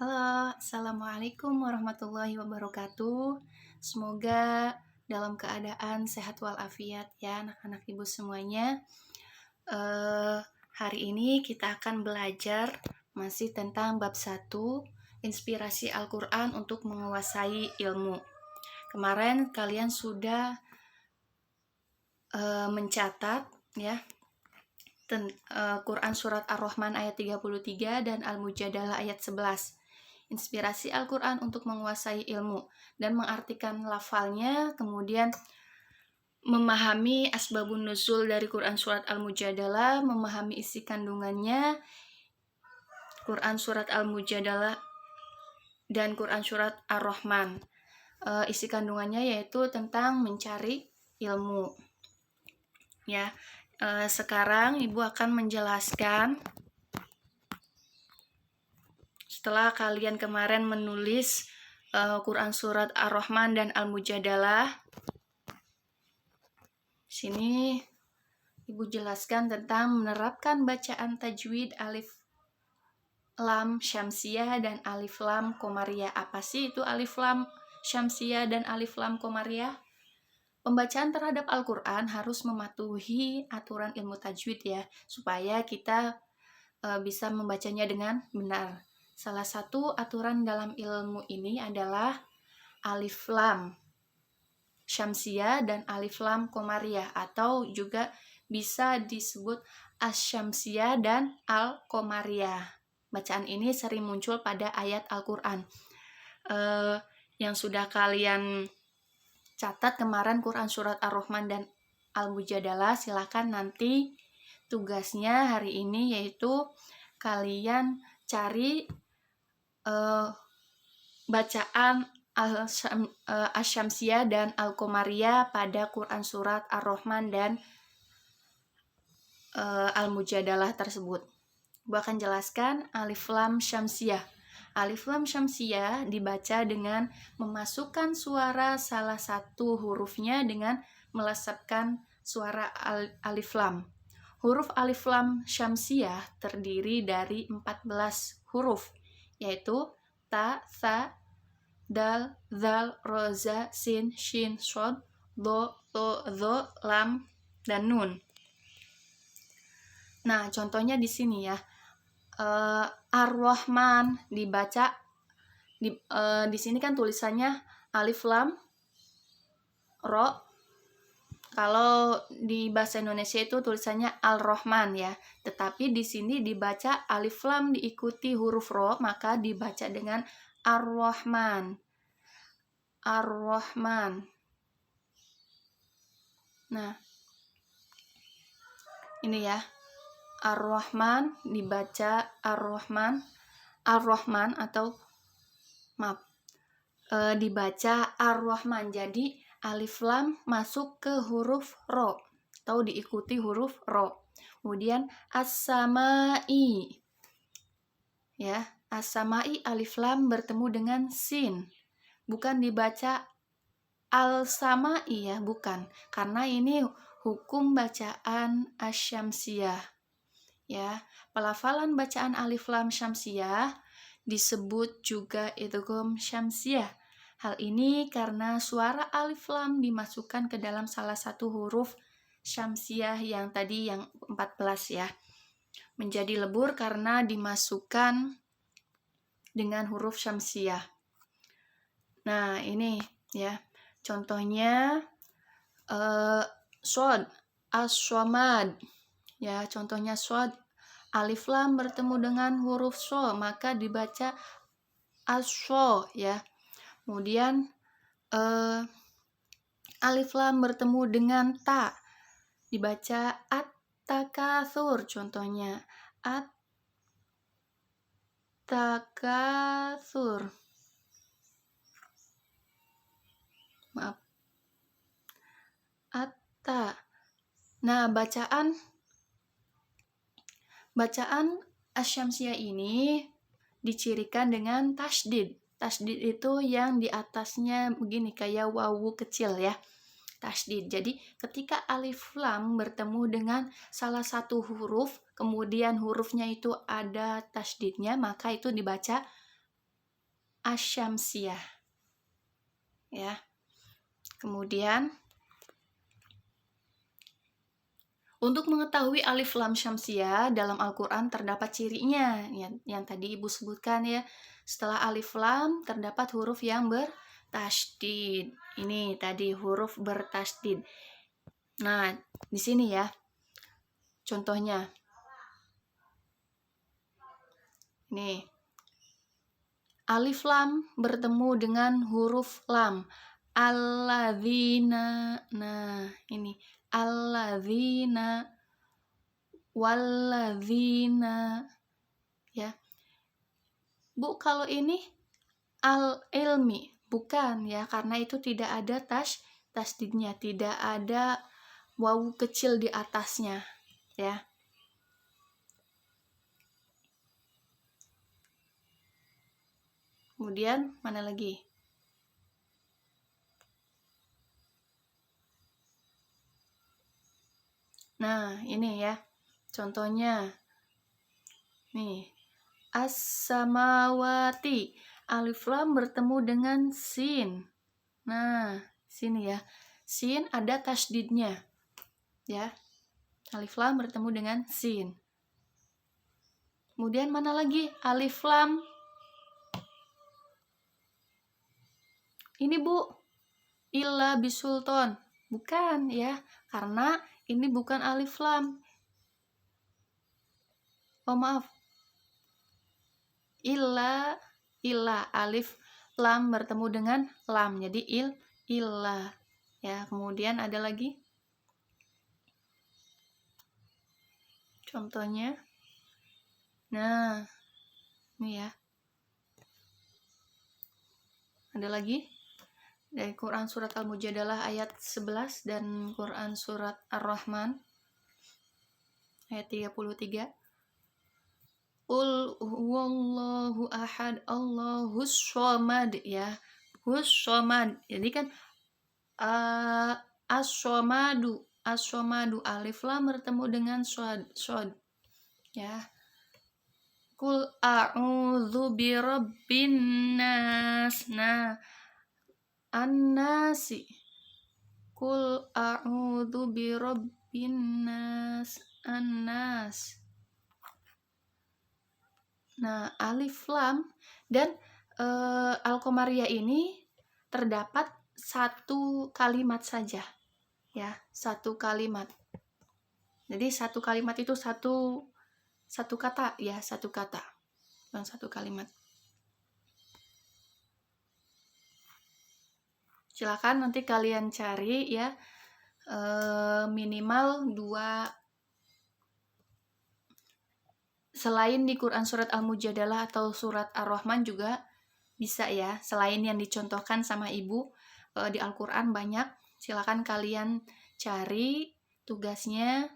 Halo, Assalamualaikum warahmatullahi wabarakatuh. Semoga dalam keadaan sehat walafiat ya anak-anak ibu semuanya. Eh, Hari ini kita akan belajar masih tentang bab 1, inspirasi Al-Quran untuk menguasai ilmu. Kemarin kalian sudah mencatat ya Quran Surat Ar-Rahman ayat 33 dan Al-Mujadalah ayat 11. Inspirasi Al-Quran untuk menguasai ilmu dan mengartikan lafalnya, kemudian memahami asbabun nuzul dari Quran Surat Al-Mujadalah, memahami isi kandungannya, Quran Surat Al-Mujadalah dan Quran Surat Ar-Rahman. Isi kandungannya yaitu tentang mencari ilmu. Ya, sekarang Ibu akan menjelaskan. Setelah kalian kemarin menulis Quran Surat Ar-Rahman dan Al-Mujadalah, sini Ibu jelaskan tentang menerapkan bacaan tajwid alif lam syamsiyah dan alif lam komariah. Apa sih itu alif lam syamsiyah dan alif lam komariah? Pembacaan terhadap Al-Quran harus mematuhi aturan ilmu tajwid ya, supaya kita bisa membacanya dengan benar. Salah satu aturan dalam ilmu ini adalah alif lam syamsiyah dan alif lam komariah, atau juga bisa disebut asyamsiyah dan al-komariah. Bacaan ini sering muncul pada ayat Al-Quran. Yang sudah kalian catat kemarin Quran Surat Ar-Rahman dan Al-Mujadalah, silakan nanti tugasnya hari ini yaitu kalian cari bacaan Asyamsiyah dan Al-Komariah pada Quran Surat Ar-Rahman dan Al-Mujadalah tersebut. Gue akan jelaskan alif lam syamsiyah. Alif lam syamsiyah dibaca dengan memasukkan suara salah satu hurufnya dengan melesapkan suara alif lam. Huruf alif lam syamsiyah terdiri dari 14 huruf, yaitu ta, tha, dal, zal, ro, za, sin, shin, shod, do, to, zo, lam, dan nun. Nah, contohnya di sini ya. Ar-Rahman dibaca di sini kan tulisannya alif lam ro. Kalau di bahasa Indonesia itu tulisannya Al-Rahman ya. Tetapi di sini dibaca alif lam diikuti huruf ro, maka dibaca dengan Ar-Rahman. Ar-Rahman. Nah, ini ya. Ar-Rahman dibaca Ar-Rahman. Ar-Rahman atau maaf. Dibaca Ar-Rahman. Jadi alif lam masuk ke huruf ro atau diikuti huruf ro. Kemudian as-samai. Ya, as-samai alif lam bertemu dengan sin. Bukan dibaca al-samai ya, bukan. Karena ini hukum bacaan asyamsiyah. Ya, pelafalan bacaan alif lam syamsiyah disebut juga idgham syamsiyah. Hal ini karena suara alif lam dimasukkan ke dalam salah satu huruf syamsiyah yang tadi yang 14 ya. Menjadi lebur karena dimasukkan dengan huruf syamsiyah. Nah, ini ya. Contohnya shod, as-somad. Ya, contohnya shod, alif lam bertemu dengan huruf so, maka dibaca as-so ya. Kemudian alif lam bertemu dengan ta, dibaca at-takatsur. Contohnya at-takatsur. Maaf. Atta. Nah, bacaan asyamsiyah ini dicirikan dengan tasdid. Tasdid itu yang di atasnya begini kayak wawu kecil ya. Tasdid. Jadi ketika alif lam bertemu dengan salah satu huruf, kemudian hurufnya itu ada tasdidnya, maka itu dibaca asyamsiyah. Ya. Kemudian untuk mengetahui alif lam syamsiyah dalam Al-Qur'an terdapat cirinya yang tadi Ibu sebutkan ya. Setelah alif lam terdapat huruf yang bertasydid. Ini tadi huruf bertasydid. Nah, di sini ya. Contohnya. Nih. Alif lam bertemu dengan huruf lam. Alladzina. Nah, ini alladzina walladzina. Ya. Bu, kalau ini al-ilmi bukan ya, karena itu tidak ada tasdidnya, tidak ada wawu kecil di atasnya, ya. Kemudian mana lagi? Nah, ini ya. Contohnya. Nih. As-samawati. Alif lam bertemu dengan sin. Nah, sini ya. Sin ada tasdidnya. Ya. Alif lam bertemu dengan sin. Kemudian mana lagi? Alif lam. Ini Bu. Illa bisulton. Bukan ya. Karena ini bukan alif lam. Oh maaf. Illa alif lam bertemu dengan lam, jadi illa ya. Kemudian ada lagi contohnya. Nah, ini ya, ada lagi dari Quran surat Al-Mujadalah ayat 11 dan Quran surat Ar-Rahman ayat 33. Qul huwallahu ahad Allahus shomad ya. Hus shomad. Jadi kan as-shomadu alif lam bertemu dengan shod ya. Qul a'udzu birabbin nas. Nah, an-nasi. Qul a'udzu birabbin nas. An-nas. Nah, alif lam dan Al-Qamariyah ini terdapat satu kalimat saja. Ya, satu kalimat. Jadi satu kalimat itu satu kata ya, satu kata. Bukan satu kalimat. Silakan nanti kalian cari ya, minimal 2. Selain di Quran surat Al-Mujadalah atau surat Ar-Rahman juga bisa ya. Selain yang dicontohkan sama Ibu di Al-Quran banyak. Silakan kalian cari tugasnya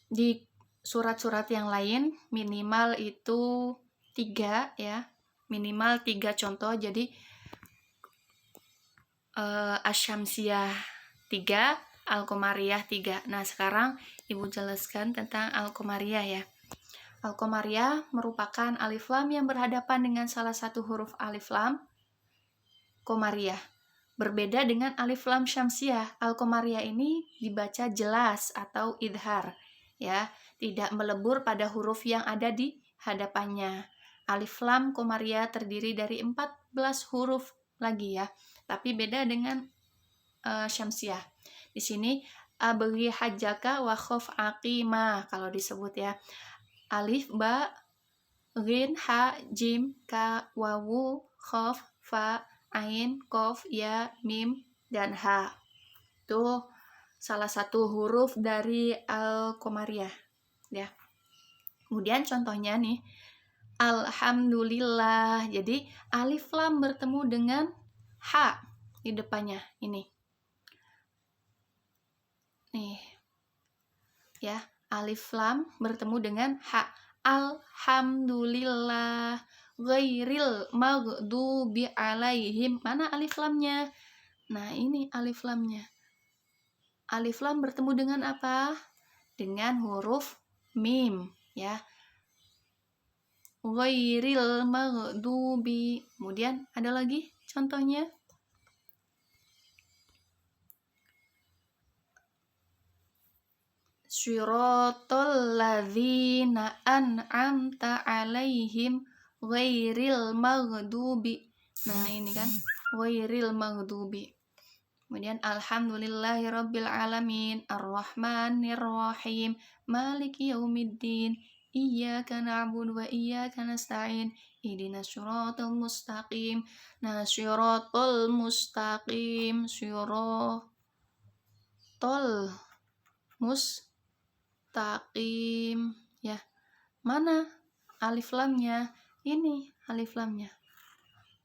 di surat-surat yang lain. Minimal itu 3 ya. Minimal 3 contoh. Jadi Asyamsiyah 3, Al-Qamariyah 3. Nah, sekarang Ibu jelaskan tentang Al-Qamariyah ya. Al-Qamariyah merupakan alif lam yang berhadapan dengan salah satu huruf alif lam Qamariyah. Berbeda dengan alif lam Syamsiyah, Al-Qamariyah ini dibaca jelas atau idhar ya, tidak melebur pada huruf yang ada di hadapannya. Alif lam Qamariyah terdiri dari 14 huruf lagi ya. Tapi beda dengan Syamsiyah. Di sini abghi hajjaka wa khof aqima kalau disebut ya. Alif, ba, ghin, ha, jim, ka, wawu, khof, fa, ain, kof, ya, mim, dan ha. Itu salah satu huruf dari Al-Qamariyah ya. Kemudian contohnya nih, alhamdulillah. Jadi alif lam bertemu dengan ha di depannya ini. Nih. Ya, alif lam bertemu dengan ha. Alhamdulillah. Ghairil maghdubi alaihim. Mana alif lamnya? Nah, ini alif lamnya. Alif lam bertemu dengan apa? Dengan huruf mim, ya. ghairil maghdubi. Kemudian ada lagi contohnya. Syiratal ladzina an'amta 'alaihim ghairil maghdubi. Nah, ini kan ghairil maghdubi. Kemudian alhamdulillahirabbil alamin arrahmanir rahim maliki yaumiddin iyyaka na'budu wa iyyaka nasta'in ihdinas siratal mustaqim. Nah, siratal mustaqim, siratal mustaqim ya. Mana alif lamnya? Ini alif lamnya.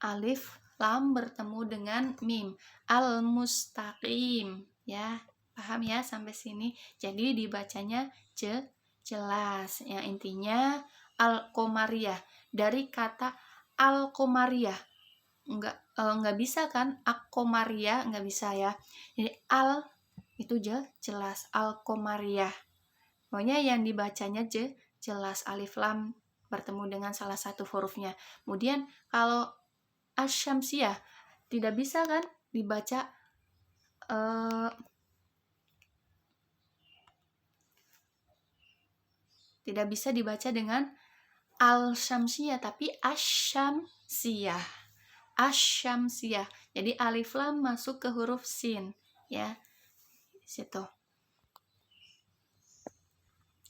Alif lam bertemu dengan mim, al-mustaqim ya. Paham ya sampai sini? Jadi dibacanya jelas. Ya, intinya al-qamariyah. Dari kata al-qamariyah. Enggak bisa kan? Ak-qamariyah enggak bisa ya. Jadi al itu jelas, al-qamariyah. Pokoknya yang dibacanya jelas, alif lam bertemu dengan salah satu hurufnya. Kemudian kalau asy-syamsiyah tidak bisa kan dibaca tidak bisa dibaca dengan al-syamsiyah, tapi asy-syamsiyah. Asy-syamsiyah. Jadi alif lam masuk ke huruf sin ya. Di situ.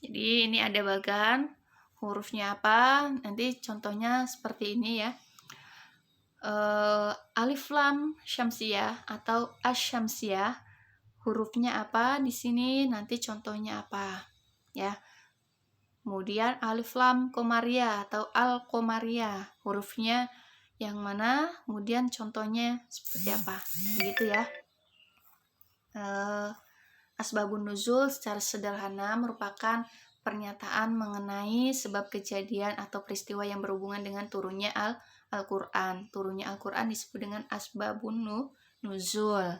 Jadi ini ada bagan hurufnya apa? Nanti contohnya seperti ini ya. Alif lam syamsiyah atau asy-syamsiyah hurufnya apa di sini, nanti contohnya apa ya. Kemudian alif lam qamariyah atau al-qamariyah hurufnya yang mana, kemudian contohnya seperti apa, begitu ya. Asbabun nuzul secara sederhana merupakan pernyataan mengenai sebab kejadian atau peristiwa yang berhubungan dengan turunnya Al-Quran. Turunnya Al-Quran disebut dengan asbabun nuzul.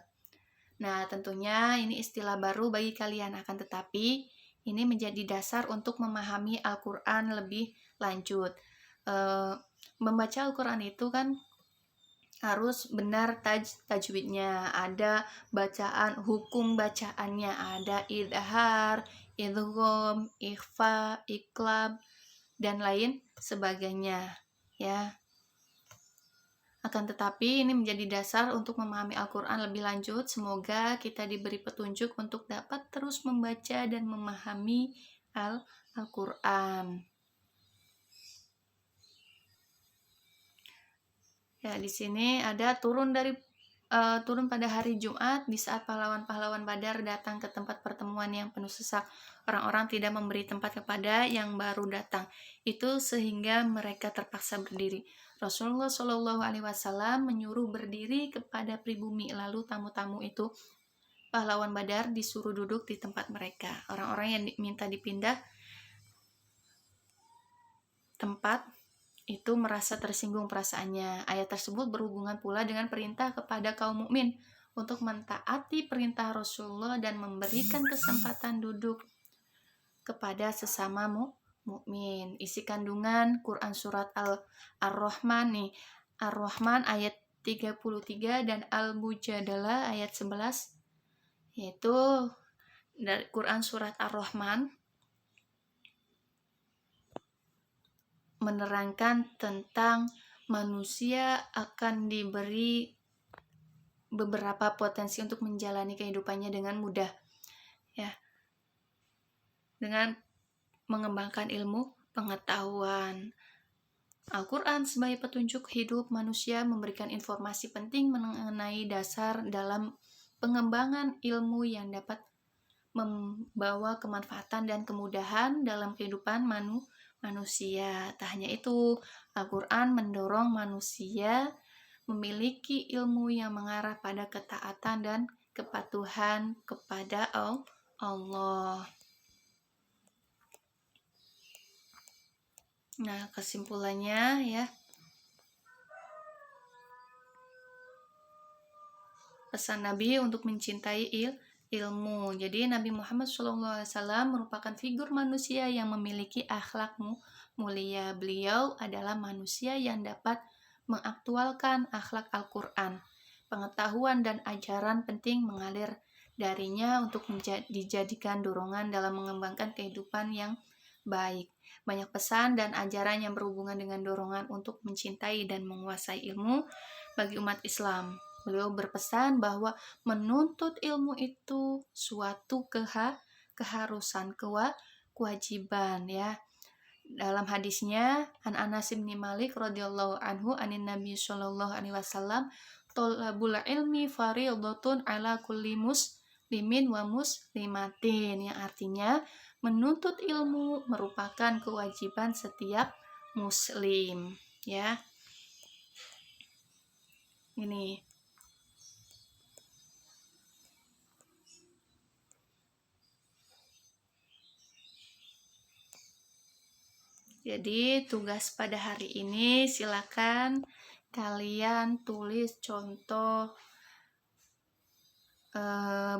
Nah, tentunya ini istilah baru bagi kalian, akan tetapi ini menjadi dasar untuk memahami Al-Quran lebih lanjut. Membaca Al-Quran itu kan harus benar tajwidnya, ada bacaan, hukum bacaannya, ada idhar, idgham, ikhfa, iqlab, dan lain sebagainya ya. Akan tetapi ini menjadi dasar untuk memahami Al-Quran lebih lanjut. Semoga kita diberi petunjuk untuk dapat terus membaca dan memahami Al-Quran. Ya, di sini ada turun pada hari Jumat di saat pahlawan-pahlawan Badar datang ke tempat pertemuan yang penuh sesak. Orang-orang tidak memberi tempat kepada yang baru datang. Itu sehingga mereka terpaksa berdiri. Rasulullah Shallallahu Alaihi Wasallam menyuruh berdiri kepada pribumi. Lalu tamu-tamu itu pahlawan Badar disuruh duduk di tempat mereka. Orang-orang yang minta dipindah tempat itu merasa tersinggung perasaannya. Ayat tersebut berhubungan pula dengan perintah kepada kaum mukmin untuk mentaati perintah Rasulullah dan memberikan kesempatan duduk kepada sesama mukmin. Isi kandungan Quran surat Ar-Rahman nih. Ar-Rahman ayat 33 dan Al-Mujadalah ayat 11, yaitu dari Quran surat Ar-Rahman menerangkan tentang manusia akan diberi beberapa potensi untuk menjalani kehidupannya dengan mudah ya, dengan mengembangkan ilmu pengetahuan. Al-Quran sebagai petunjuk hidup manusia memberikan informasi penting mengenai dasar dalam pengembangan ilmu yang dapat membawa kemanfaatan dan kemudahan dalam kehidupan manusia. Tak hanya itu, Al-Quran mendorong manusia memiliki ilmu yang mengarah pada ketaatan dan kepatuhan kepada Allah. Nah, kesimpulannya ya, pesan Nabi untuk mencintai ilmu. Jadi Nabi Muhammad SAW merupakan figur manusia yang memiliki akhlak mulia. Beliau adalah manusia yang dapat mengaktualkan akhlak Al-Quran. Pengetahuan dan ajaran penting mengalir darinya untuk dijadikan dorongan dalam mengembangkan kehidupan yang baik. Banyak pesan dan ajaran yang berhubungan dengan dorongan untuk mencintai dan menguasai ilmu bagi umat Islam. Beliau berpesan bahwa menuntut ilmu itu suatu keharusan, kewajiban ya. Dalam hadisnya, An Anas bin Malik radhiyallahu anhu anin Nabi sallallahu alaihi wasallam, "Thalabul ilmi fardhatun ala kulli muslimin wa muslimatin," yang artinya menuntut ilmu merupakan kewajiban setiap muslim ya. Ini jadi tugas pada hari ini, silakan kalian tulis contoh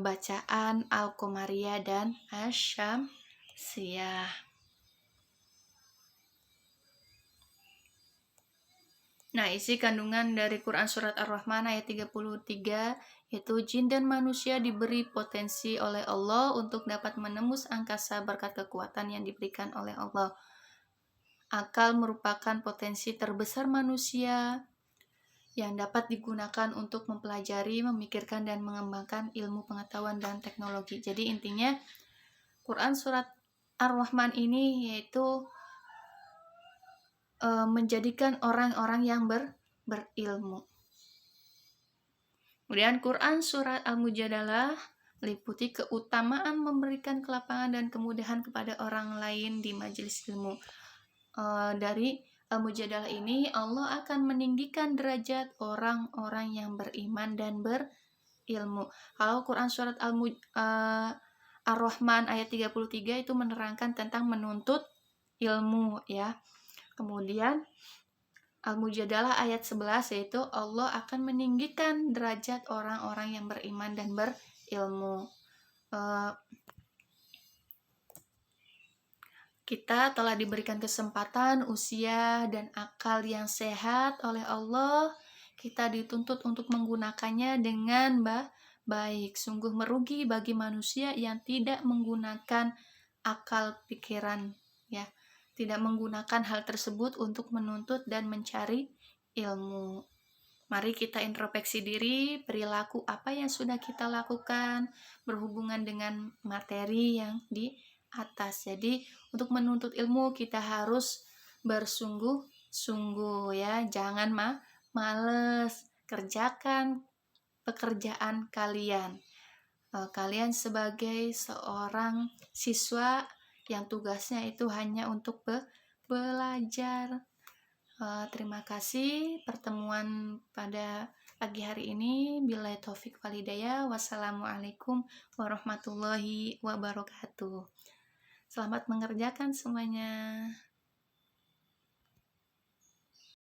bacaan Al-Qamariyah dan Asy-Syamsiyah. Nah, isi kandungan dari Quran Surat Ar-Rahman ayat 33, yaitu jin dan manusia diberi potensi oleh Allah untuk dapat menembus angkasa berkat kekuatan yang diberikan oleh Allah. Akal merupakan potensi terbesar manusia yang dapat digunakan untuk mempelajari, memikirkan, dan mengembangkan ilmu pengetahuan dan teknologi. Jadi intinya Quran Surat Ar-Rahman ini yaitu menjadikan orang-orang yang berilmu. Kemudian Quran Surat Al-Mujadalah meliputi keutamaan memberikan kelapangan dan kemudahan kepada orang lain di majelis ilmu. Dari Al-Mujadalah ini Allah akan meninggikan derajat orang-orang yang beriman dan berilmu. Kalau Quran Surat Ar-Rahman ayat 33 itu menerangkan tentang menuntut ilmu ya. Kemudian Al-Mujadalah ayat 11 yaitu Allah akan meninggikan derajat orang-orang yang beriman dan berilmu. Kita telah diberikan kesempatan, usia, dan akal yang sehat oleh Allah. Kita dituntut untuk menggunakannya dengan baik. Sungguh merugi bagi manusia yang tidak menggunakan akal pikiran ya. Tidak menggunakan hal tersebut untuk menuntut dan mencari ilmu. Mari kita introspeksi diri, perilaku apa yang sudah kita lakukan berhubungan dengan materi yang di atas. Jadi untuk menuntut ilmu kita harus bersungguh-sungguh ya. Jangan males, kerjakan pekerjaan kalian. Kalian sebagai seorang siswa yang tugasnya itu hanya untuk belajar. Terima kasih pertemuan pada pagi hari ini. Billahi taufik wal hidayah. Wassalamualaikum warahmatullahi wabarakatuh. Selamat mengerjakan semuanya.